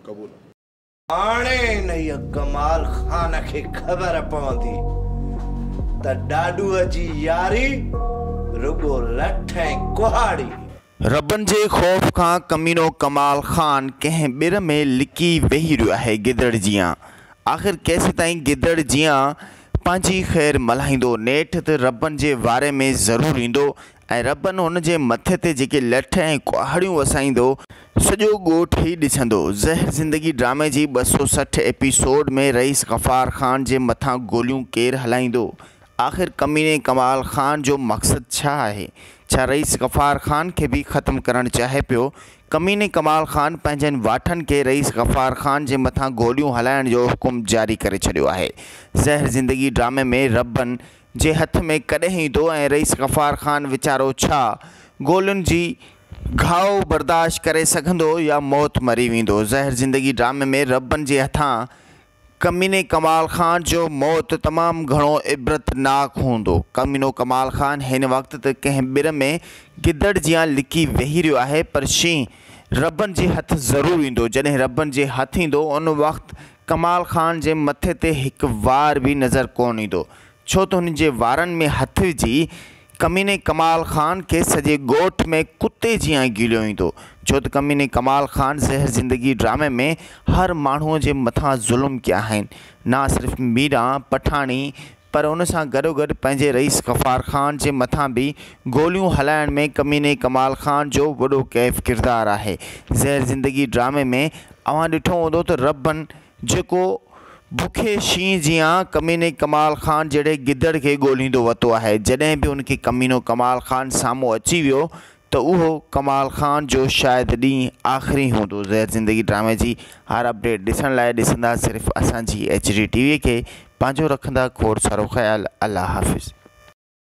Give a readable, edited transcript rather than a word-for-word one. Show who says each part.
Speaker 1: कबूल।
Speaker 2: हाणे हिन कमाल खान खे ख़बर पवंदी त ॾाॾूअ जी यारी रुगो लठ ऐं कुहाड़ी।
Speaker 3: रबन जे ख़ौफ़ खां कमीनो कमाल खान कंहिं ॿिर में लिकी वेही रहियो आहे गिदड़ जियां। आख़िर केसि ताईं गिदड़ जियां पंहिंजी ख़ैर मल्हाईंदो। नेठ त रबन जे वारे में ज़रूरु ईंदो ऐं रबन हुन जे मथे ते जेके लठ ऐं कुहाड़ियूं वसाईंदो सॼो ॻोठ ई ॾिसंदो। ज़हर ज़िंदगी ड्रामे जी 260 एपिसोड में रईस गफ़ार ख़ान जे मथां गोलियूं केरु हलाईंदो? आख़िर कमीने कमाल ख़ान जो मक़सदु छा आहे? छा रईस गफ़ार ख़ान खे बि ख़त्मु करणु चाहे पियो? कमीने कमाल ख़ान पंहिंजनि वाठनि खे रईस गफ़ार ख़ान जे मथां गोलियूं हलाइण जो हुकुम जारी करे छॾियो आहे। ज़हर ज़िंदगी ड्रामे में रबन जे हथ में कॾहिं ईंदो ऐं रईस गफ़ार ख़ान वीचारो छा गोलियुनि जी घाव बर्दाश्त करे सघंदो या मौत मरी वेंदो? ज़हर ज़िंदगी ड्रामे में रबन जे हथां कमीने कमाल ख़ान जो मौत तमामु घणो इबरतनाक हूंदो। कमीनो कमाल ख़ान हिन वक़्तु त कंहिं ॿिर में गिदड़ जियां लिकी वेही रहियो आहे, पर शींहुं रबन जे हथ ज़रूरु ईंदो। जॾहिं रबन जे हथ ईंदो उन वक़्तु कमाल ख़ान जे मथे ते हिकु वार बि नज़र कोन ईंदो, छो त हुन जे वारनि में हथ विझी कमीने कमाल ख़ान के सॼे ॻोठ में कुते जियां गिलियो ईंदो। छो त कमीने कमाल ख़ान ज़हर ज़िंदगी ड्रामे में हर माण्हूअ जे मथां ज़ुल्म कया आहिनि, ना सिर्फ़ु मीरा पठाणी पर उन सां गॾोगॾु पंहिंजे रईस गफ़ार ख़ान जे मथां बि गोलियूं हलाइण में कमीने कमाल ख़ान जो वॾो कैफ़ किरदारु आहे। ज़हर ज़िंदगी ड्रामे में अव्हां ॾिठो हूंदो त रबन जेको बुखे शींहं जियां कमीने कमाल ख़ान जहिड़े गिदड़ खे ॻोल्हींदो वरितो आहे। जॾहिं बि उनखे कमीनो कमाल ख़ान साम्हूं अची वियो त उहो कमाल ख़ान जो शायदि ॾींहुं आख़िरी हूंदो। ज़हर ज़िंदगी ड्रामे जी हर अपडेट ॾिसण लाइ ॾिसंदा सिर्फ़ु असांजी HD TV खे। पंहिंजो रखंदा खोड़ सारो ख़्यालु। अल्लाह हाफ़िज़।